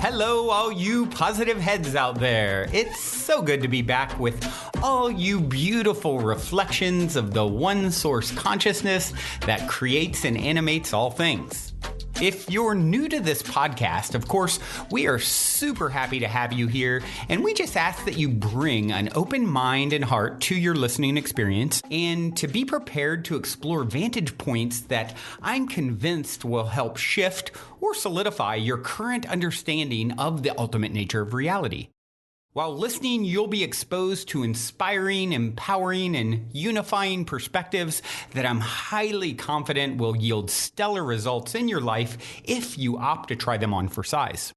hello, all you positive heads out there. It's so good to be back with all you beautiful reflections of the one source consciousness that creates and animates all things. If you're new to this podcast, of course, we are super happy to have you here, and we just ask that you bring an open mind and heart to your listening experience and to be prepared to explore vantage points that I'm convinced will help shift or solidify your current understanding of the ultimate nature of reality. While listening, you'll be exposed to inspiring, empowering, and unifying perspectives that I'm highly confident will yield stellar results in your life if you opt to try them on for size.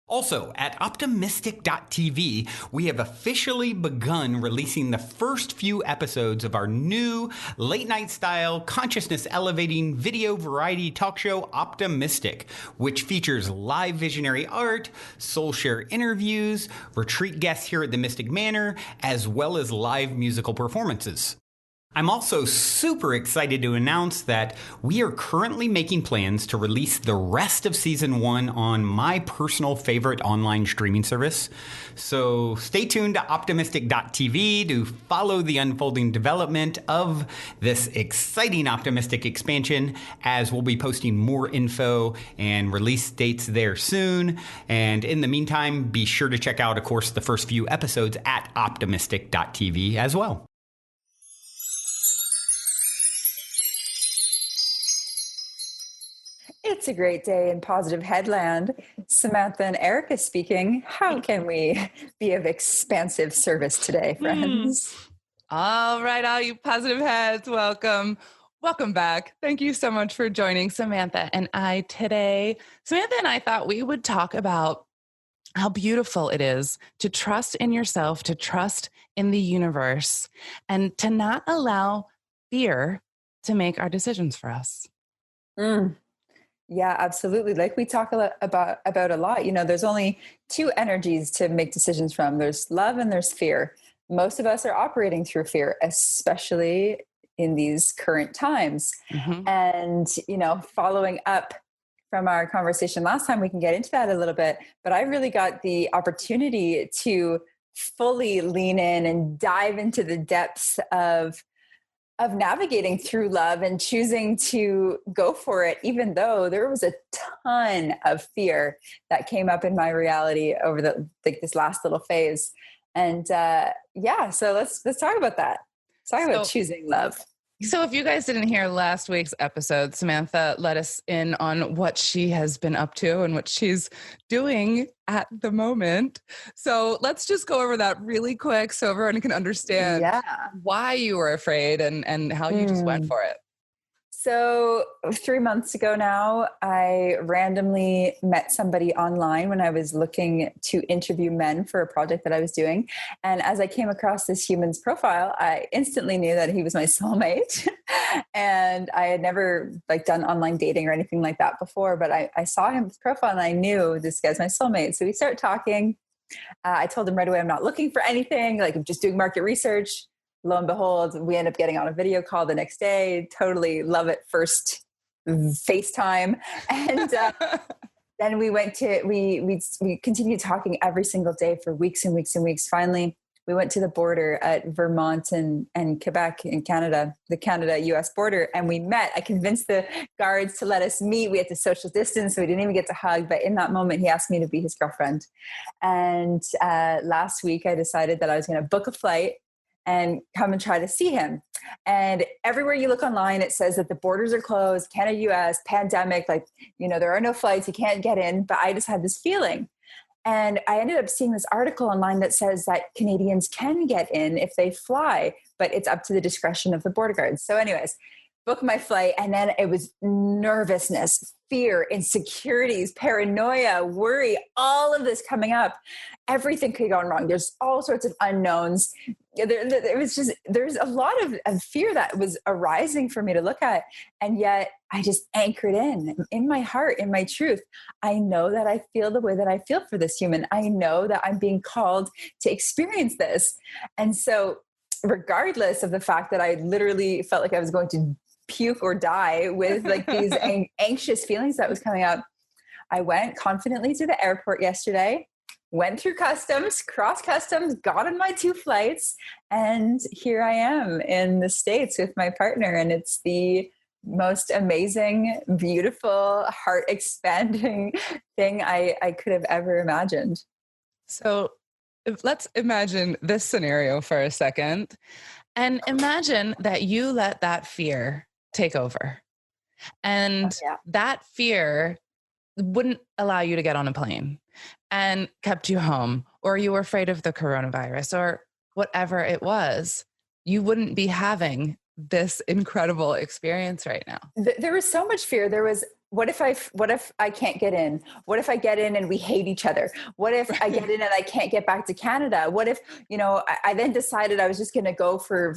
Also, at optimistic.tv, we have officially begun releasing the first few episodes of our new late-night style, consciousness-elevating video variety talk show, Optimistic, which features live visionary art, soul share interviews, retreat guests here at the Mystic Manor, as well as live musical performances. I'm also super excited to announce that we are currently making plans to release the rest of Season 1 on my personal favorite online streaming service. So stay tuned to optimistic.tv to follow the unfolding development of this exciting Optimistic expansion, as we'll be posting more info and release dates there soon. And in the meantime, be sure to check out, of course, the first few episodes at optimistic.tv as well. It's a great day in positive headland. Samantha and Erica speaking. How can we be of expansive service today, friends? All right, all you positive heads, welcome. Welcome back. Thank you so much for joining Samantha and I today. Samantha and I thought we would talk about how beautiful it is to trust in yourself, to trust in the universe, and to not allow fear to make our decisions for us. Yeah, absolutely. Like we talk about a lot, there's only two energies to make decisions from. There's love and there's fear. Most of us are operating through fear, especially in these current times. Mm-hmm. And, following up from our conversation last time, we can get into that a little bit, but I really got the opportunity to fully lean in and dive into the depths of navigating through love and choosing to go for it, even though there was a ton of fear that came up in my reality over this last little phase. And so let's talk about that. Let's talk about choosing love. So if you guys didn't hear last week's episode, Samantha let us in on what she has been up to and what she's doing at the moment. So let's just go over that really quick so everyone can understand why you were afraid and how you just went for it. So 3 months ago now, I randomly met somebody online when I was looking to interview men for a project that I was doing. And as I came across this human's profile, I instantly knew that he was my soulmate. And I had never done online dating or anything like that before, but I saw his profile and I knew this guy's my soulmate. So we start talking. I told him right away, I'm not looking for anything. I'm just doing market research. Lo and behold, we end up getting on a video call the next day. Totally love it. First FaceTime. And then we continued talking every single day for weeks and weeks and weeks. Finally, we went to the border at Vermont and Quebec in Canada, the Canada-US border, and we met. I convinced the guards to let us meet. We had to social distance, so we didn't even get to hug. But in that moment, he asked me to be his girlfriend. And last week, I decided that I was going to book a flight and come and try to see him. And everywhere you look online, it says that the borders are closed, Canada, US, pandemic, there are no flights, you can't get in. But I just had this feeling. And I ended up seeing this article online that says that Canadians can get in if they fly, but it's up to the discretion of the border guards. So anyways, booked my flight. And then it was nervousness, fear, insecurities, paranoia, worry, all of this coming up. Everything could go wrong. There's all sorts of unknowns. There's a lot of fear that was arising for me to look at. And yet I just anchored in my heart, in my truth. I know that I feel the way that I feel for this human. I know that I'm being called to experience this. And so regardless of the fact that I literally felt like I was going to puke or die with these anxious feelings that was coming up, I went confidently to the airport yesterday, went through customs, crossed customs, got on my 2 flights, and here I am in the States with my partner. And it's the most amazing, beautiful, heart expanding thing I could have ever imagined. So let's imagine this scenario for a second, and imagine that you let that fear take over, and that fear wouldn't allow you to get on a plane and kept you home, or you were afraid of the coronavirus or whatever it was. You wouldn't be having this incredible experience right now. There was so much fear. There was, what if I can't get in? What if I get in and we hate each other? What if I get in and I can't get back to Canada? What if, I then decided I was just going to go for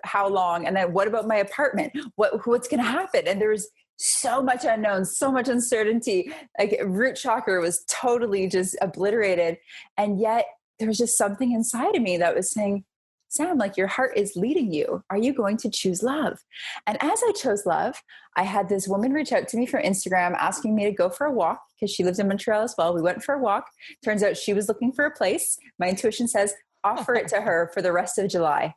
how long? And then what about my apartment? What's going to happen? And there was so much unknown, so much uncertainty. Like root chakra was totally just obliterated. And yet there was just something inside of me that was saying, Sam, like your heart is leading you. Are you going to choose love? And as I chose love, I had this woman reach out to me from Instagram asking me to go for a walk because she lives in Montreal as well. We went for a walk. Turns out she was looking for a place. My intuition says, offer it to her for the rest of July.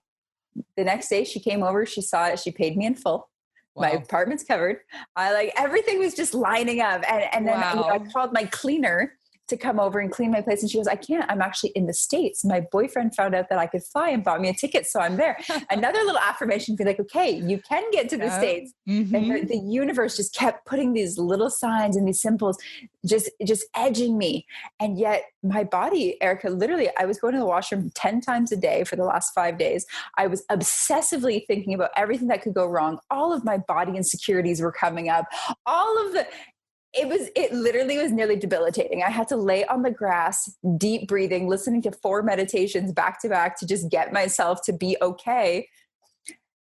The next day she came over, she saw it, she paid me in full. Wow. My apartment's covered. Everything was just lining up. And then I called my cleaner to come over and clean my place. And she goes, I can't, I'm actually in the States. My boyfriend found out that I could fly and bought me a ticket. So I'm there. Another little affirmation, be like, okay, you can get to the States. Mm-hmm. And the universe just kept putting these little signs and these symbols, just edging me. And yet my body, Erica, literally, I was going to the washroom 10 times a day for the last 5 days. I was obsessively thinking about everything that could go wrong. All of my body insecurities were coming up. It literally was nearly debilitating. I had to lay on the grass, deep breathing, listening to 4 meditations back to back to just get myself to be okay.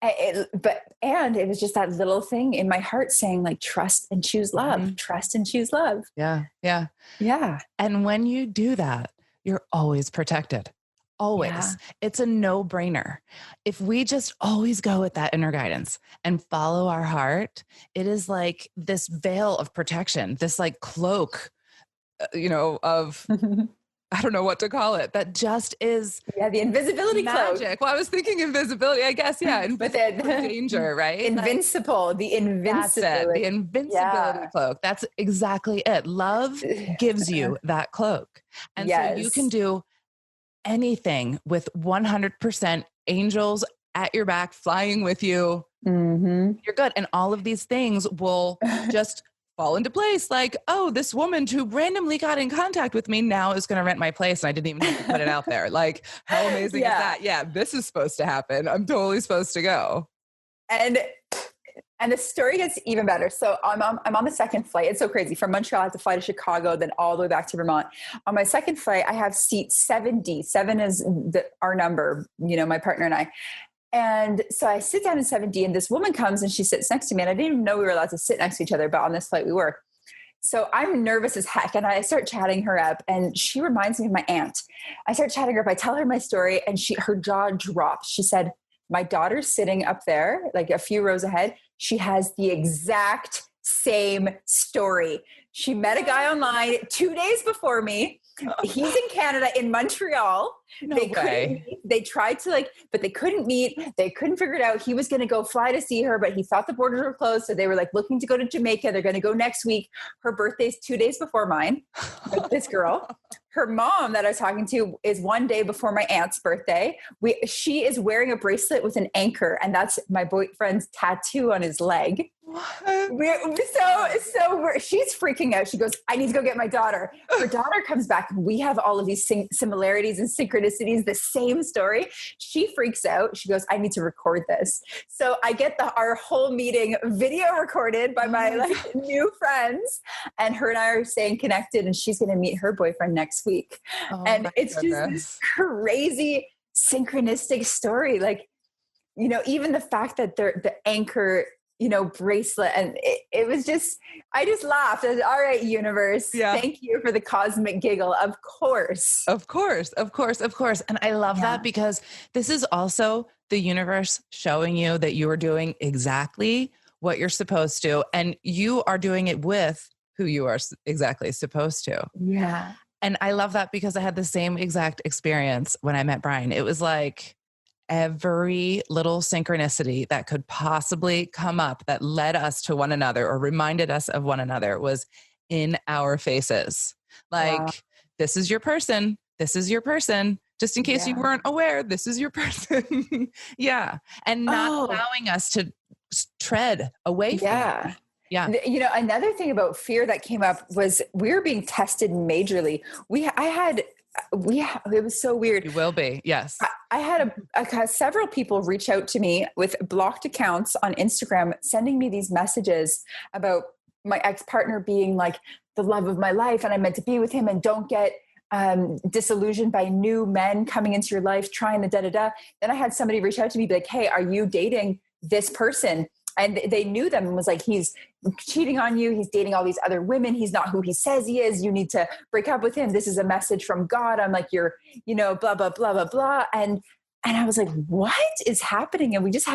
And it was just that little thing in my heart saying like, trust and choose love, trust and choose love. Yeah. Yeah. Yeah. And when you do that, you're always protected. Always. Yeah. It's a no-brainer. If we just always go with that inner guidance and follow our heart, it is like this veil of protection, this like cloak, of, I don't know what to call it. That just is. Yeah. The invisibility magic. Cloak. Well, I was thinking invisibility, I guess. Yeah. But then danger, right? Invincible. The invincibility. The invincibility cloak. That's exactly it. Love gives you that cloak. And so you can do anything with 100% angels at your back, flying with you. Mm-hmm. You're good. And all of these things will just fall into place. Like, oh, this woman who randomly got in contact with me now is going to rent my place. And I didn't even have to put it out there. Like, how amazing is that? Yeah, this is supposed to happen. I'm totally supposed to go. And the story gets even better. So I'm on the second flight. It's so crazy. From Montreal, I have to fly to Chicago, then all the way back to Vermont. On my second flight, I have seat 7D. 7 is our number, my partner and I. And so I sit down in 7D and this woman comes and she sits next to me. And I didn't even know we were allowed to sit next to each other, but on this flight we were. So I'm nervous as heck. And I start chatting her up and she reminds me of my aunt. I start chatting her up. I tell her my story and her jaw drops. She said, my daughter's sitting up there, like a few rows ahead. She has the exact same story. She met a guy online 2 days before me. He's in Canada, in Montreal. No way. They tried to but they couldn't meet. They couldn't figure it out. He was going to go fly to see her, but he thought the borders were closed. So they were looking to go to Jamaica. They're going to go next week. Her birthday's 2 days before mine. This girl. Her mom that I was talking to is 1 day before my aunt's birthday. She is wearing a bracelet with an anchor, and that's my boyfriend's tattoo on his leg. She's freaking out. She goes, I need to go get my daughter. Her daughter comes back. We have all of these similarities and synchronicities, the same story. She freaks out. She goes, I need to record this. So I get our whole meeting video recorded by my new friends, and her and I are staying connected, and she's going to meet her boyfriend next week. And it's just this crazy synchronistic story. Even the fact that the anchor, bracelet, and it was just, I just laughed. I was, all right, universe, thank you for the cosmic giggle. Of course. And I love that because this is also the universe showing you that you are doing exactly what you're supposed to. And you are doing it with who you are exactly supposed to. Yeah. And I love that because I had the same exact experience when I met Brian. It was like every little synchronicity that could possibly come up that led us to one another or reminded us of one another was in our faces. Like, Wow. this is your person. This is your person. Just in case you weren't aware, this is your person. Yeah. And not allowing us to tread away from that. Yeah. You know, another thing about fear that came up was we were being tested majorly. It was so weird. You will be. Yes. I had several people reach out to me with blocked accounts on Instagram, sending me these messages about my ex-partner being like the love of my life. And I'm meant to be with him, and don't get disillusioned by new men coming into your life, trying the da-da-da. Then I had somebody reach out to me, be like, hey, are you dating this person? And they knew them and was like, he's cheating on you. He's dating all these other women. He's not who he says he is. You need to break up with him. This is a message from God. I'm like, you're, blah, blah, blah, blah, blah. And I was like, what is happening? And we just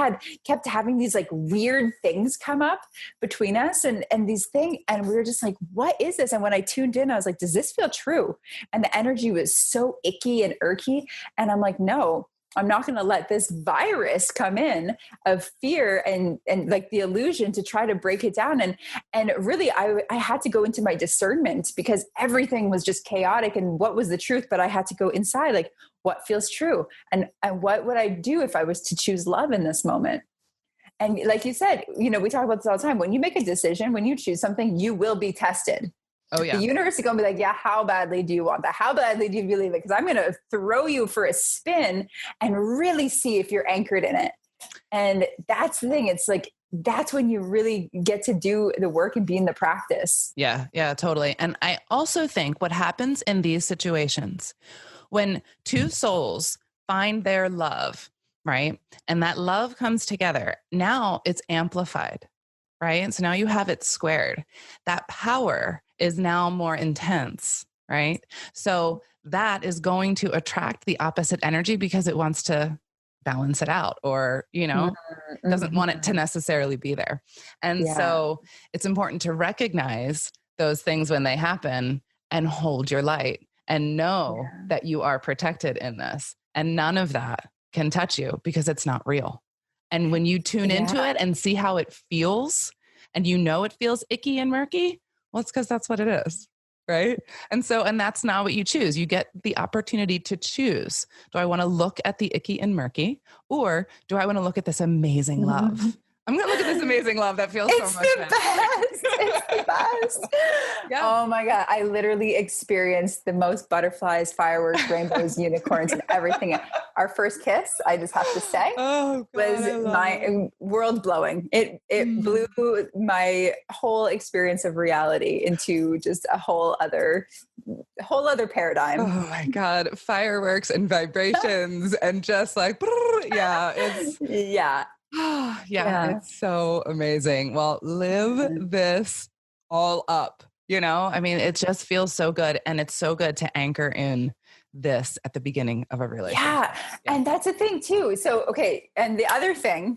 kept having these like weird things come up between us and these things. And we were just like, what is this? And when I tuned in, I was like, does this feel true? And the energy was so icky and irky. And I'm like, no, I'm not going to let this virus come in of fear and like the illusion to try to break it down. And really, I had to go into my discernment because everything was just chaotic and what was the truth, but I had to go inside, like what feels true and what would I do if I was to choose love in this moment? And like you said, we talk about this all the time. When you make a decision, when you choose something, you will be tested. Oh, yeah. The universe is going to be like, yeah, how badly do you want that? How badly do you believe it? Because I'm going to throw you for a spin and really see if you're anchored in it. And that's the thing. It's like, that's when you really get to do the work and be in the practice. Yeah, totally. And I also think what happens in these situations when two souls find their love, right? And that love comes together, now it's amplified, right? And so now you have it squared. That power is now more intense, right? So that is going to attract the opposite energy because it wants to balance it out or, doesn't want it to necessarily be there. And so it's important to recognize those things when they happen and hold your light and know that you are protected in this. And none of that can touch you because it's not real. And when you tune into it and see how it feels, and it feels icky and murky, well, it's because that's what it is, right? And that's not what you choose. You get the opportunity to choose. Do I want to look at the icky and murky, or do I want to look at this amazing love? I'm going to look at this amazing love that feels so much better. It's the best. Yeah. Oh my God. I literally experienced the most butterflies, fireworks, rainbows, unicorns, and everything. Our first kiss, I just have to say, was my world blowing. It blew my whole experience of reality into just a whole other paradigm. Oh my God. Fireworks and vibrations and just like, it's so amazing. Well, live this all up, I mean, it just feels so good. And it's so good to anchor in this at the beginning of a relationship. Yeah. And that's a thing too. So, okay. And the other thing,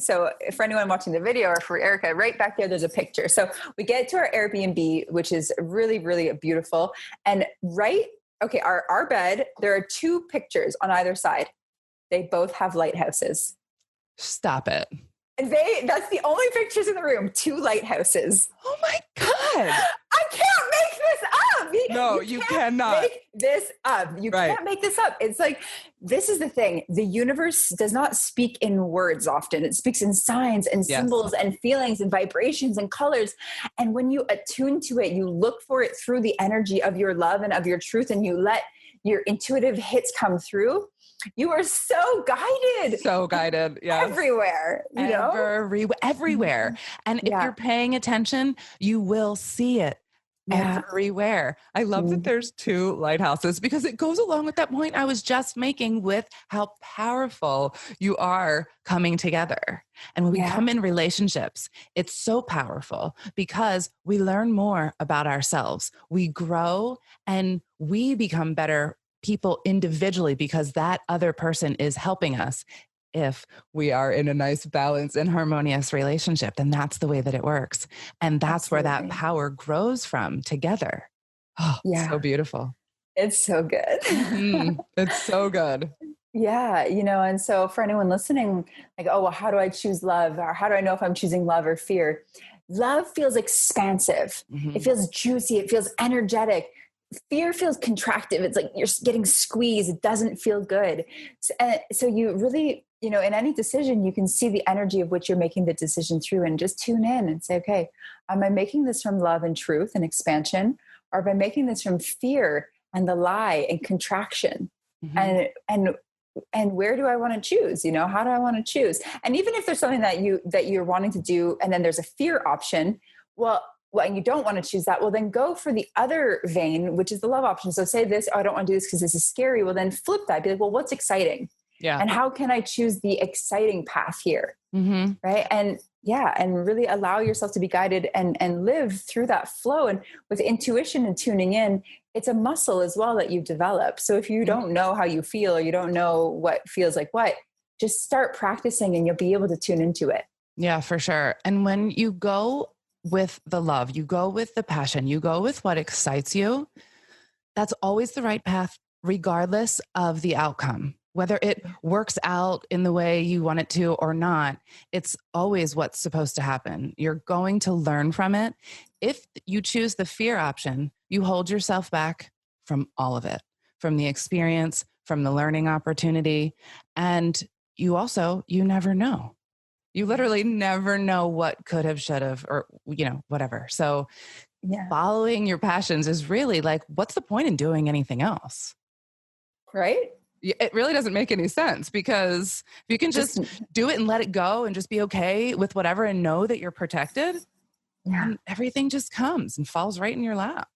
so for anyone watching the video or for Erica, right back there's a picture. So we get to our Airbnb, which is really, really beautiful. And our bed, there are two pictures on either side. They both have lighthouses. Stop it. And that's the only pictures in the room, two lighthouses. Oh my God. I can't make this up. No, you cannot make this up. You can't make this up. It's like, this is the thing. The universe does not speak in words often. It speaks in signs and symbols and feelings and vibrations and colors. And when you attune to it, you look for it through the energy of your love and of your truth, and you let your intuitive hits come through. You are so guided. Yeah. Everywhere, everywhere. And if you're paying attention, you will see it everywhere. I love that there's two lighthouses because it goes along with that point I was just making with how powerful you are coming together. And when we come in relationships, it's so powerful because we learn more about ourselves. We grow and we become better people individually because that other person is helping us. if we are in a nice balance and harmonious relationship, then that's the way that it works. And that's where that Absolutely. power grows from together. Oh, Yeah. so beautiful. It's so good. It's so good. Yeah, and so for anyone listening, like, oh, well, how do I choose love? Or how do I know if I'm choosing love or fear? Love feels expansive. It feels juicy. It feels energetic. Fear feels contractive. It's like you're getting squeezed. It doesn't feel good. So you really, in any decision, you can see the energy of which you're making the decision through, and just tune in and say, okay, am I making this from love and truth and expansion? Or am I making this from fear and the lie and contraction? And where do I want to choose? How do I want to choose? And even if there's something that you're wanting to do, and then there's a fear option, and you don't want to choose that, well, then go for the other vein, which is the love option. So say this, oh, I don't want to do this because this is scary. Well, then flip that. Be like, well, what's exciting? Yeah. And how can I choose the exciting path here? Right. And really allow yourself to be guided and live through that flow. And with intuition and tuning in, it's a muscle as well that you develop. So if you don't know how you feel, or you don't know what feels like what, just start practicing and you'll be able to tune into it. Yeah, for sure. And when you go with the love, you go with the passion, you go with what excites you, that's always the right path, regardless of the outcome. Whether it works out in the way you want it to or not, it's always what's supposed to happen. You're going to learn from it. If you choose the fear option, you hold yourself back from all of it, from the experience, from the learning opportunity. And you never know. You literally never know what could have, should have, or, whatever. So following your passions is really like, what's the point in doing anything else? Right? It really doesn't make any sense, because if you can just do it and let it go and just be okay with whatever and know that you're protected, then everything just comes and falls right in your lap.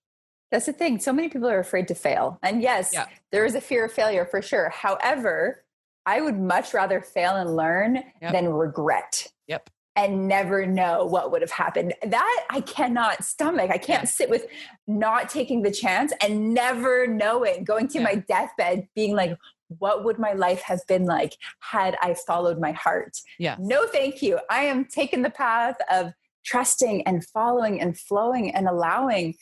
That's the thing. So many people are afraid to fail. And yes, there is a fear of failure for sure. However, I would much rather fail and learn than regret. Yep. And never know what would have happened. That I cannot stomach. I can't sit with not taking the chance and never knowing, going to my deathbed being like, what would my life have been like had I followed my heart? Yeah. No, thank you. I am taking the path of trusting and following and flowing and allowing.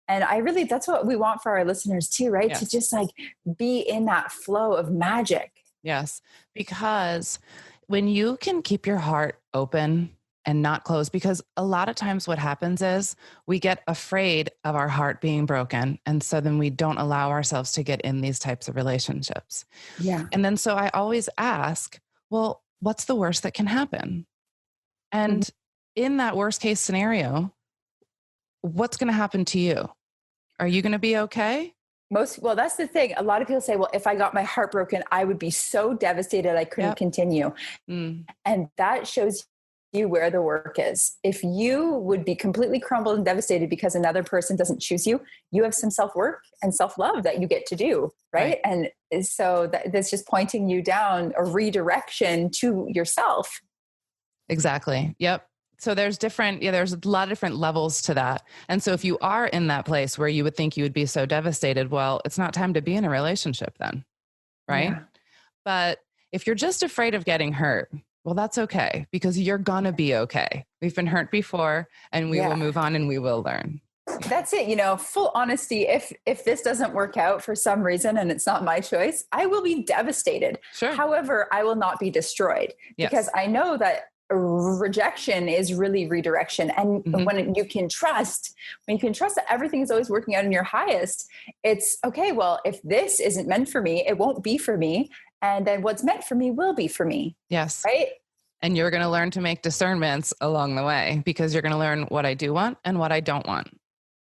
And that's what we want for our listeners too, right? Yes. To just like be in that flow of magic. Yes. Because when you can keep your heart open and not closed, because a lot of times what happens is we get afraid of our heart being broken. And so then we don't allow ourselves to get in these types of relationships. Yeah. And then so I always ask, well, what's the worst that can happen? And in that worst case scenario, what's going to happen to you? Are you going to be okay? That's the thing. A lot of people say, well, if I got my heart broken, I would be so devastated I couldn't continue. And that shows you where the work is. If you would be completely crumbled and devastated because another person doesn't choose you, you have some self-work and self-love that you get to do. Right. And so that's just pointing you down a redirection to yourself. Exactly. Yep. So there's a lot of different levels to that. And so if you are in that place where you would think you would be so devastated, well, it's not time to be in a relationship then. Right. Yeah. But if you're just afraid of getting hurt, well, that's okay, because you're going to be okay. We've been hurt before, and we will move on and we will learn. That's it. Full honesty. If this doesn't work out for some reason and it's not my choice, I will be devastated. Sure. However, I will not be destroyed because I know that rejection is really redirection. And when you can trust that everything is always working out in your highest, it's okay. Well, if this isn't meant for me, it won't be for me. And then what's meant for me will be for me. Yes. Right. And you're going to learn to make discernments along the way, because you're going to learn what I do want and what I don't want,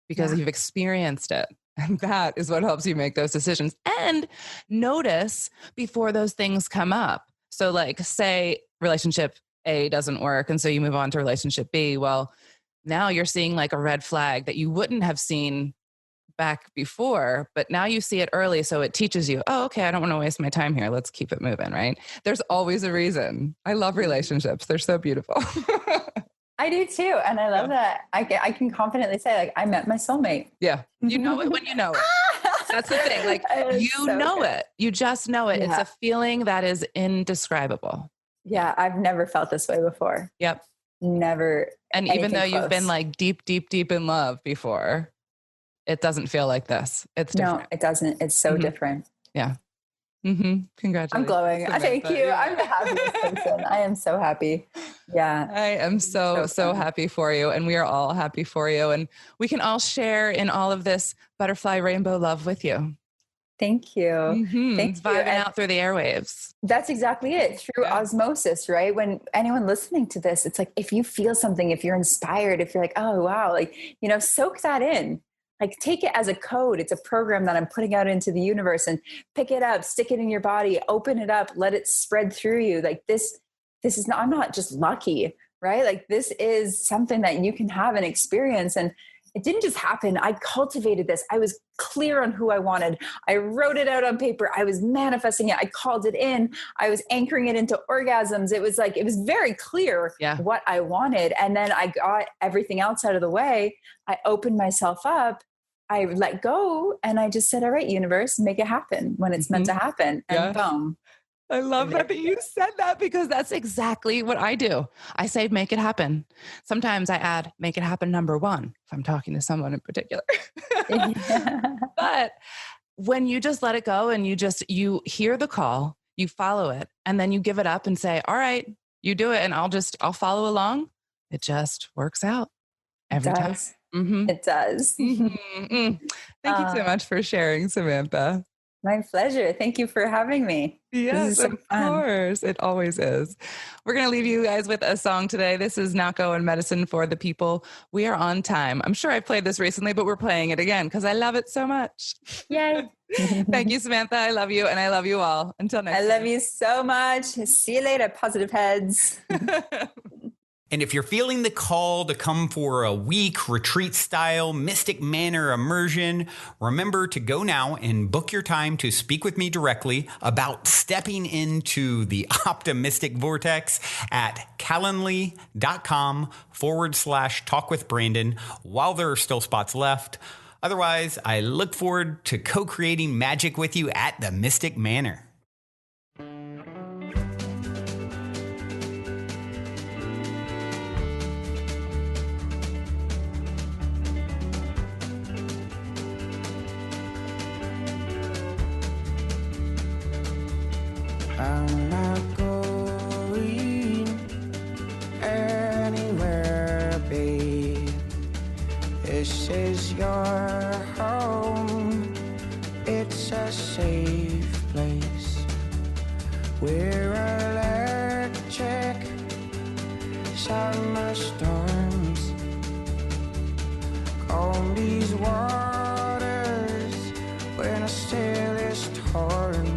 because you've experienced it. And that is what helps you make those decisions and notice before those things come up. So like, say relationship A doesn't work, and so you move on to relationship B. Well, now you're seeing like a red flag that you wouldn't have seen back before, but now you see it early. So it teaches you, oh, okay, I don't want to waste my time here. Let's keep it moving, right? There's always a reason. I love relationships. They're so beautiful. I do too. And I love that. I can confidently say, like, I met my soulmate. Yeah. You know it when you know it. That's the thing. Like, you know it. You just know it. Yeah. It's a feeling that is indescribable. Yeah, I've never felt this way before. Yep. Never. And even though you've been close. like deep in love before, it doesn't feel like this. It's different. No, it doesn't. It's so different. Yeah. Congratulations. I'm glowing. Samantha. Thank you. Yeah. I'm the happiest person. I am so happy. Yeah. I am so happy for you. And we are all happy for you. And we can all share in all of this butterfly rainbow love with you. Thank you. Thank you. Vibing out through the airwaves. That's exactly it. Through osmosis, right? When anyone listening to this, it's like, if you feel something, if you're inspired, if you're like, oh, wow, like, soak that in. Like, take it as a code. It's a program that I'm putting out into the universe, and pick it up, stick it in your body, open it up, let it spread through you. Like this is not, I'm not just lucky, right? Like, this is something that you can have and experience. And it didn't just happen. I cultivated this. I was clear on who I wanted. I wrote it out on paper. I was manifesting it. I called it in. I was anchoring it into orgasms. It was very clear what I wanted. And then I got everything else out of the way. I opened myself up. I let go, and I just said, all right, universe, make it happen when it's meant to happen. And boom. I love that you said that, because that's exactly what I do. I say, make it happen. Sometimes I add, make it happen number 1, if I'm talking to someone in particular. But when you just let it go and you hear the call, you follow it, and then you give it up and say, all right, you do it. And I'll follow along. It just works out every time. It does. Thank you so much for sharing, Samantha. My pleasure. Thank you for having me. Yes, of course. It always is. We're going to leave you guys with a song today. This is Nako and Medicine for the People. We are on time. I'm sure I played this recently, but we're playing it again because I love it so much. Yay. Thank you, Samantha. I love you, and I love you all. Until next time. I love you so much. See you later, positive heads. And if you're feeling the call to come for a week retreat-style Mystic Manor immersion, remember to go now and book your time to speak with me directly about stepping into the optimistic vortex at calendly.com/talk with Brandon while there are still spots left. Otherwise, I look forward to co-creating magic with you at the Mystic Manor. I'm not going anywhere, babe. This is your home. It's a safe place. We're electric summer storms. Calm these waters when a sail is torn.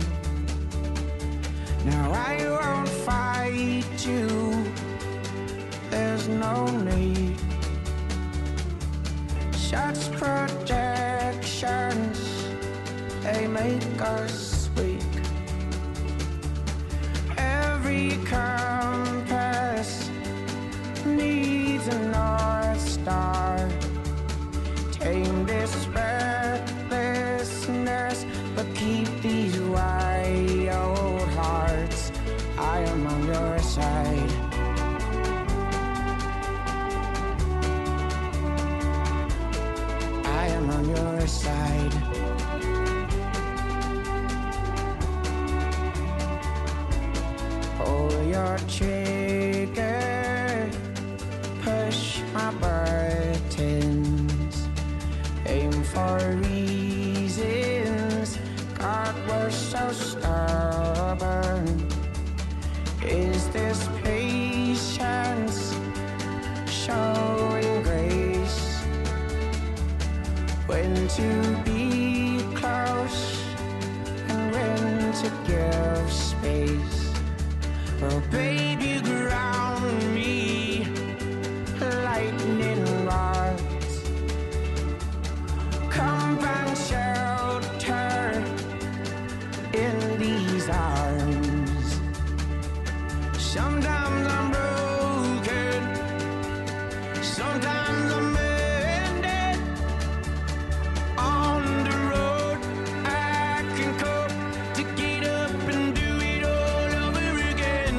Now I won't fight you, there's no need. Such projections, they make us weak. Every compass needs a North Star. Tame this restlessness, but keep these wild hearts. I am on your side. I am on your side. Pull your trigger, push my buttons, aim for reasons. God, we're so stubborn. Is this patience showing grace? When to be close and when to give space. Oh, baby, ground me, lightning rods. Come and shelter in these arms. Sometimes I'm broken, sometimes I'm mended. On the road I can cope to get up and do it all over again.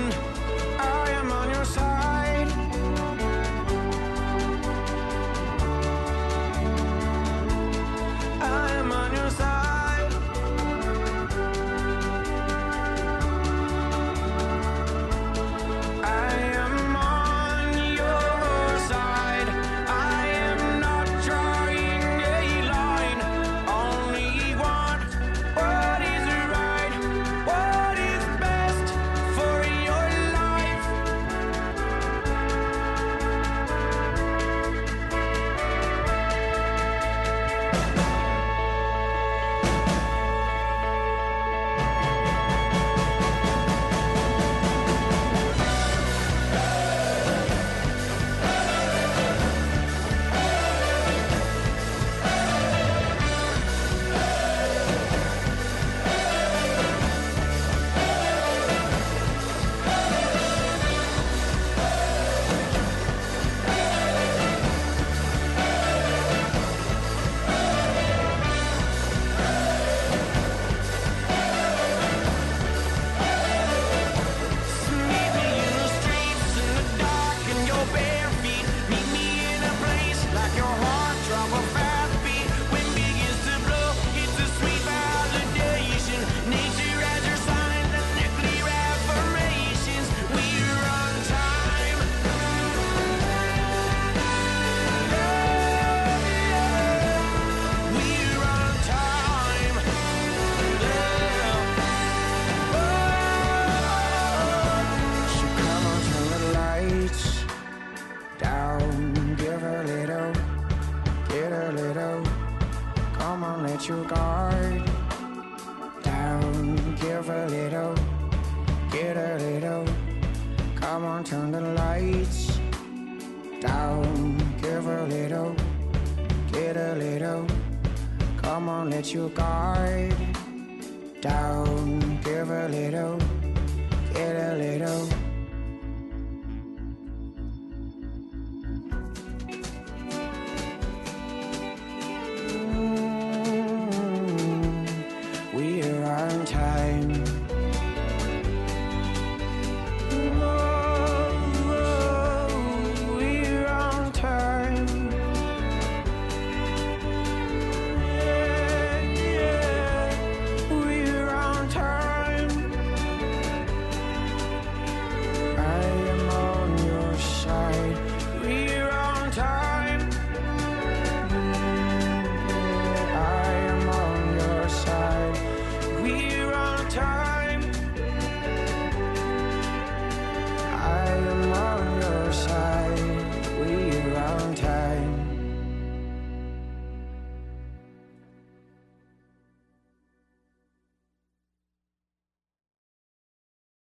a little, get a little. Come on, let your guard down. Give a little, get a little. Come on, turn the lights down. Give a little, get a little. Come on, let your guard down. Give a little, get a little.